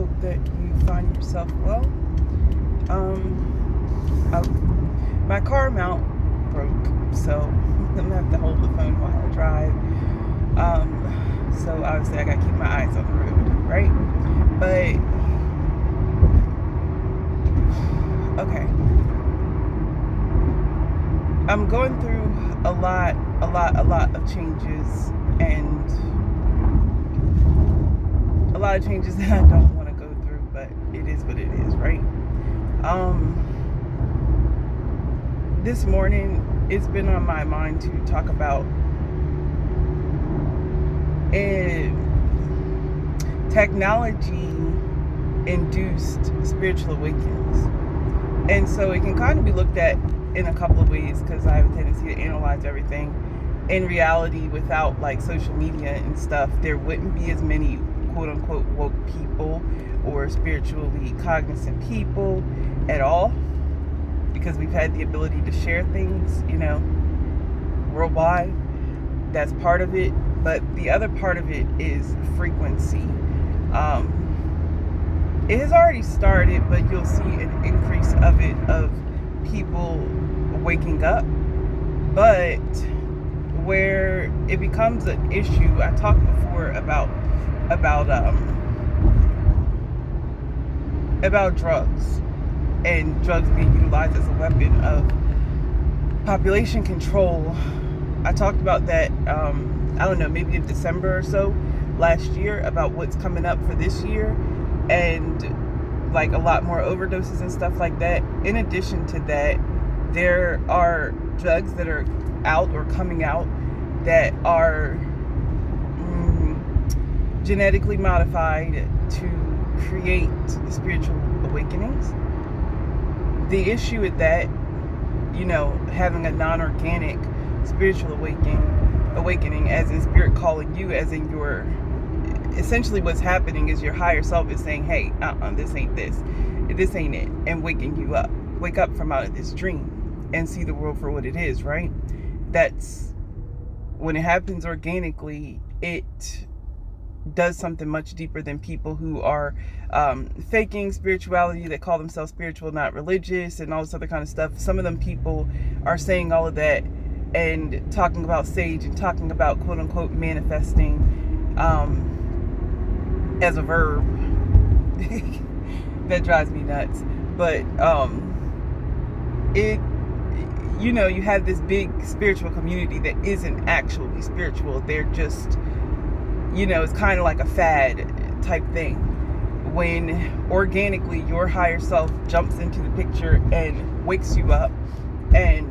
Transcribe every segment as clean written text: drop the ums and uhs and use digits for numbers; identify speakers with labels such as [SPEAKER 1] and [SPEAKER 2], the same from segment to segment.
[SPEAKER 1] hope that you find yourself well. My car mount broke, so I'm gonna have to hold the phone while I drive. So obviously I gotta keep my eyes on the road, right? But okay, I'm going through a lot of changes, and a lot of changes that I don't want to go through, but it is what it is, right? This morning it's been on my mind to talk about technology induced spiritual awakens. And so it can kind of be looked at in a couple of ways, because I have a tendency to analyze everything. In reality, without like social media and stuff, there wouldn't be as many quote unquote woke people or spiritually cognizant people at all, because we've had the ability to share things, worldwide. That's part of it. But the other part of it is frequency. It has already started, but you'll see an increase of it, of people waking up. But where it becomes an issue, I talked before about drugs, and drugs being utilized as a weapon of population control. I talked about that, I don't know, maybe in December or so last year, about what's coming up for this year, and like a lot more overdoses and stuff like that. In addition to that, there are drugs that are out or coming out that are genetically modified to create spiritual awakenings. The issue with that, having a non-organic spiritual awakening, as in spirit calling you, as in your, essentially what's happening is your higher self is saying, hey, this ain't it, and waking you up. Wake up from out of this dream and see the world for what it is, right? That's when it happens organically. It does something much deeper than people who are faking spirituality, that call themselves spiritual, not religious, and all this other kind of stuff. Some of them people are saying all of that and talking about sage and talking about quote unquote manifesting as a verb. That drives me nuts. But you have this big spiritual community that isn't actually spiritual. They're just, it's kind of like a fad type thing, when organically your higher self jumps into the picture and wakes you up. And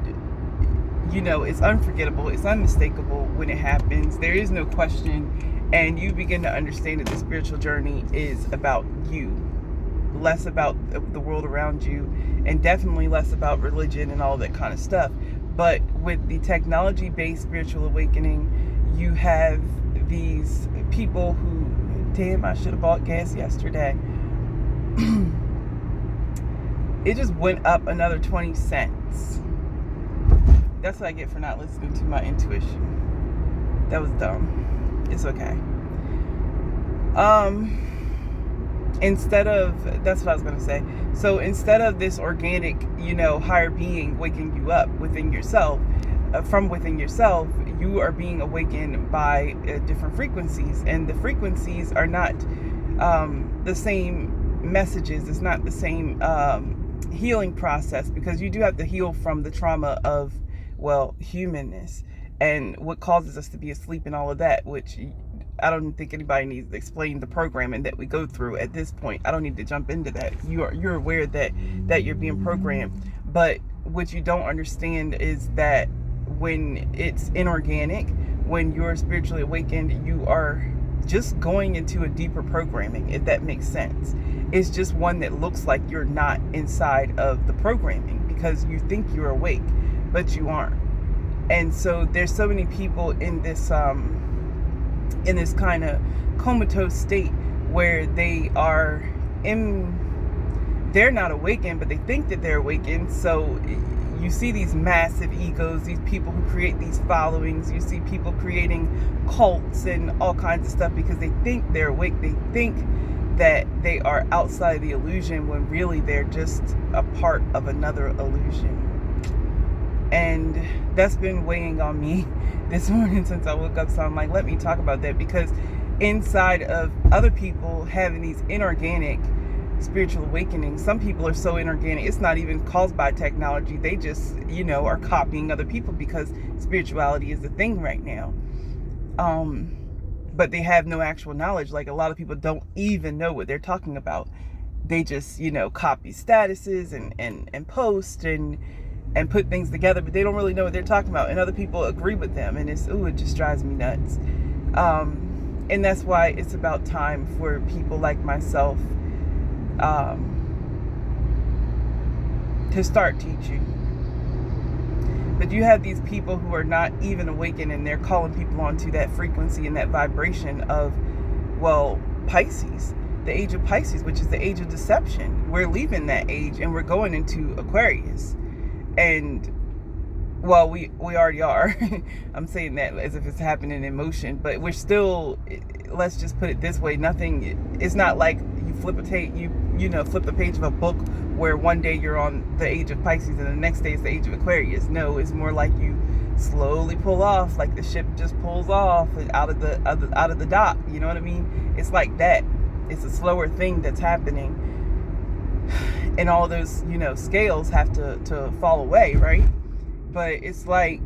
[SPEAKER 1] it's unforgettable, it's unmistakable when it happens. There is no question, and you begin to understand that the spiritual journey is about you, less about the world around you, and definitely less about religion and all that kind of stuff. But with the technology-based spiritual awakening, you have these people who, damn, I should have bought gas yesterday. It just went up another 20 cents. That's what I get for not listening to my intuition. That was dumb. It's okay. That's what I was going to say. So instead of this organic, higher being waking you up within yourself, from within yourself, you are being awakened by different frequencies, and the frequencies are not the same messages. It's not the same healing process, because you do have to heal from the trauma of, humanness, and what causes us to be asleep and all of that, which I don't think anybody needs to explain the programming that we go through at this point. I don't need to jump into that. You're aware that you're being programmed. But what you don't understand is that when it's inorganic, when you're spiritually awakened, you are just going into a deeper programming, if that makes sense. It's just one that looks like you're not inside of the programming, because you think you're awake, but you aren't. And so there's so many people in this kind of comatose state where they're not awakened, but they think that they're awakened. So you see these massive egos, these people who create these followings. You see people creating cults and all kinds of stuff because they think they're awake. They think that they are outside the illusion when really they're just a part of another illusion. And that's been weighing on me this morning since I woke up. So I'm like, let me talk about that, because inside of other people having these inorganic spiritual awakenings, some people are so inorganic, it's not even caused by technology. They just, are copying other people because spirituality is the thing right now. But they have no actual knowledge. Like, a lot of people don't even know what they're talking about. They just, copy statuses and post and put things together, but they don't really know what they're talking about. And other people agree with them, and it just drives me nuts. And that's why it's about time for people like myself to start teaching. But you have these people who are not even awakened, and they're calling people onto that frequency and that vibration of, Pisces, the age of Pisces, which is the age of deception. We're leaving that age and we're going into Aquarius. And we already are. I'm saying that as if it's happening in motion, but we're still, let's just put it this way, it's not like you flip a flip the page of a book where one day you're on the age of Pisces and the next day it's the age of Aquarius. No, it's more like you slowly pull off, like the ship just pulls off out of the dock. You know what I mean? It's like that. It's a slower thing that's happening, and all those scales have to fall away, right? But it's like,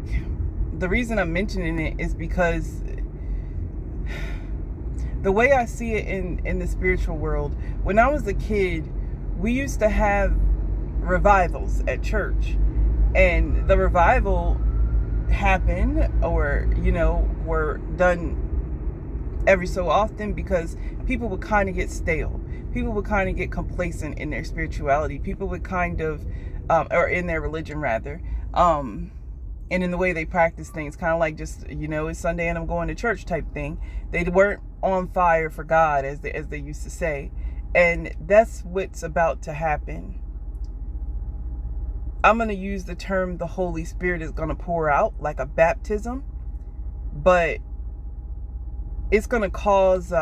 [SPEAKER 1] the reason I'm mentioning it is because the way I see it in the spiritual world, when I was a kid, we used to have revivals at church, and the revival happened, or were done every so often, because people would kind of get stale. People would kind of get complacent in their spirituality. People would kind of, or in their religion rather, and in the way they practice things, kind of like just, it's Sunday and I'm going to church type thing. They weren't on fire for God, as they used to say. And that's what's about to happen. I'm going to use the term the Holy Spirit is going to pour out, like a baptism, but it's going to cause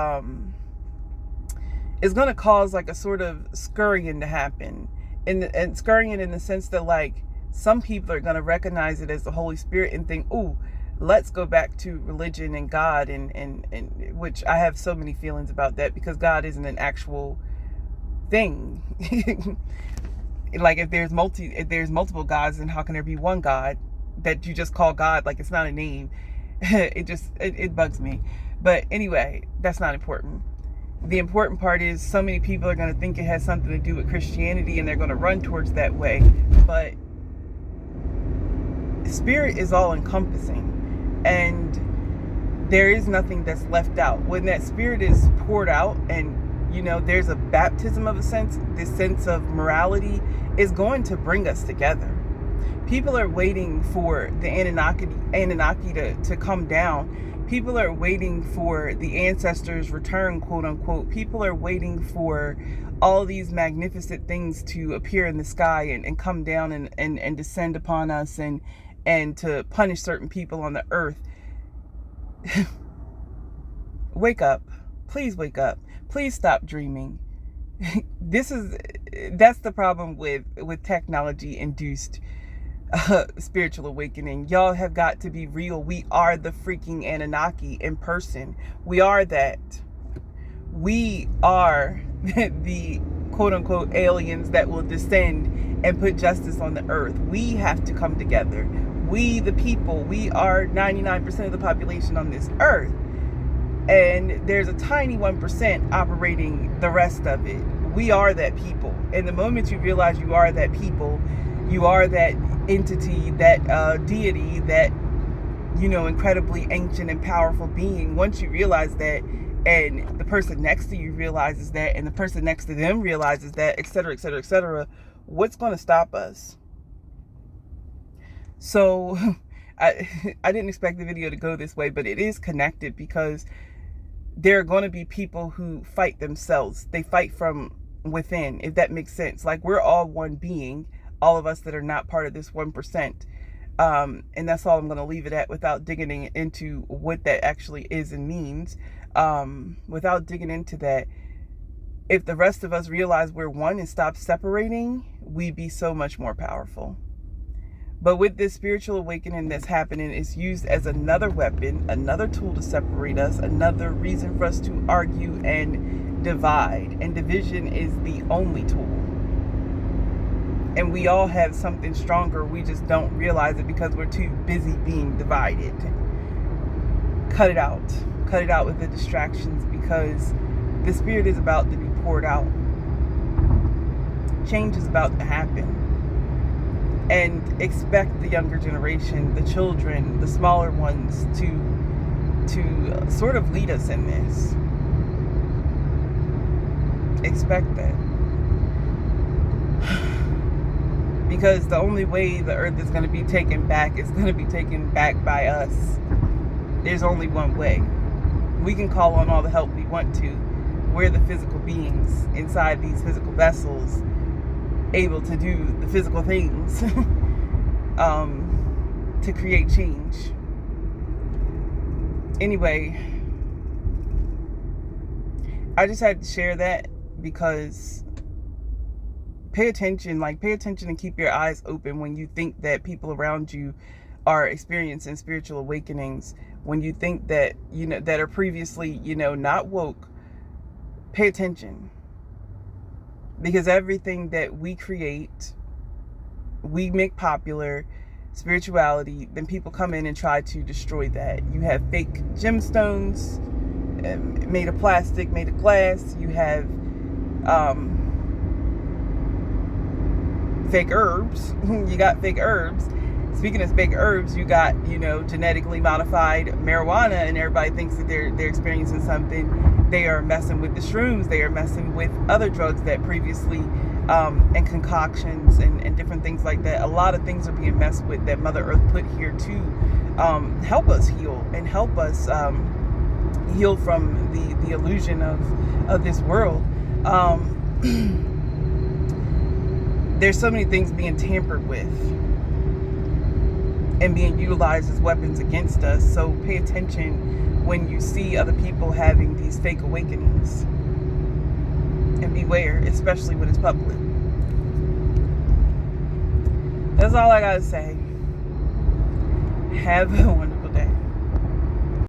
[SPEAKER 1] like a sort of scurrying to happen, and scurrying in the sense that, like, some people are going to recognize it as the Holy Spirit and think, ooh, let's go back to religion and God, and which I have so many feelings about that, because God isn't an actual thing. Like, if there's multiple gods, then how can there be one God that you just call God? Like, it's not a name. It bugs me. But anyway, that's not important. The important part is, so many people are going to think it has something to do with Christianity, and they're going to run towards that way. But spirit is all encompassing, and there is nothing that's left out. When that spirit is poured out, and there's a baptism of a sense, this sense of morality is going to bring us together. People are waiting for the Anunnaki to come down. People are waiting for the ancestors' return, quote unquote. People are waiting for all these magnificent things to appear in the sky and come down and descend upon us, and to punish certain people on the earth. Wake up. Please wake up. Please stop dreaming. That's the problem with technology induced spiritual awakening. Y'all have got to be real. We are the freaking Anunnaki in person. We are that. We are the quote unquote aliens that will descend and put justice on the earth. We have to come together. We, the people, we are 99% of the population on this earth. And there's a tiny 1% operating the rest of it. We are that people. And the moment you realize you are that people, you are that entity, that deity, that, incredibly ancient and powerful being. Once you realize that, and the person next to you realizes that, and the person next to them realizes that, et cetera, et cetera, et cetera, what's going to stop us? So I didn't expect the video to go this way, but it is connected, because there are going to be people who fight themselves. They fight from within, if that makes sense. Like, we're all one being, all of us that are not part of this 1%. And that's all I'm going to leave it at, without digging into what that actually is and means. Without digging into that, if the rest of us realize we're one and stop separating, we'd be so much more powerful. But with this spiritual awakening that's happening, it's used as another weapon, another tool to separate us, another reason for us to argue and divide. And division is the only tool. And we all have something stronger. We just don't realize it because we're too busy being divided. Cut it out. Cut it out with the distractions, because the Spirit is about to be poured out. Change is about to happen. And expect the younger generation, the children, the smaller ones to sort of lead us in this. Expect that. Because the only way the earth is going to be taken back is going to be taken back by us. There's only one way. We can call on all the help we want to. We're the physical beings inside these physical vessels, able to do the physical things to create change. Anyway, I just had to share that because pay attention and keep your eyes open when you think that people around you are experiencing spiritual awakenings. When you think that, that are previously, not woke, pay attention. Because everything that we create, we make popular, spirituality, then people come in and try to destroy that. You have fake gemstones made of plastic, made of glass. You have fake herbs. You got fake herbs. Speaking of fake herbs, you got, genetically modified marijuana, and everybody thinks that they're experiencing something. They are messing with the shrooms. They are messing with other drugs that previously, and concoctions and different things like that. A lot of things are being messed with that Mother Earth put here to help us heal and help us heal from the illusion of this world. There's so many things being tampered with and being utilized as weapons against us. So pay attention when you see other people having these fake awakenings. And beware, especially when it's public. That's all I gotta say. Have a wonderful